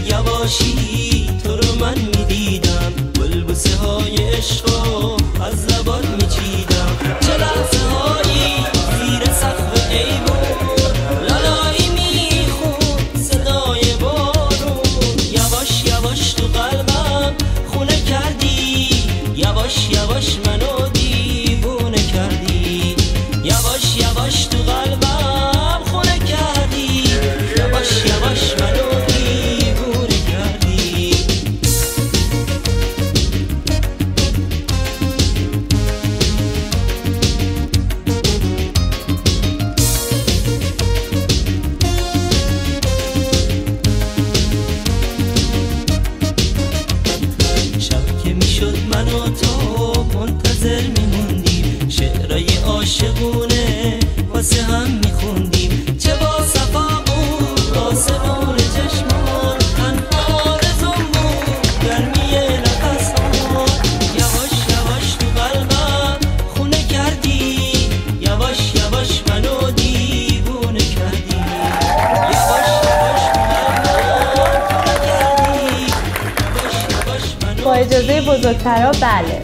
یواشی تو رو من میدیدم، بلبوسه های عشقو از زبان میچیدم، چه لحظه هایی زیر سقف ایوون لالایی میخون صدای بارون. یواش یواش تو قلبم خونه کردی، یواش یواش منو دیوونه کردی، یواش یواش تو قلبم خونه کردی، یواش یواش منو من و تو منتظر میموندیم، شعرهای عاشقونه واسه هم میخوندیم، چه با صفا بود آسمون چشمان، تنها آرزوم بود گرمی نفسان. یواش یواش تو قلبم خونه کردی، یواش یواش منو دیوونه کردی، یواش یواش تو قلبم خونه کردی، یواش یواش منو. با اجازه بزرگترا بله.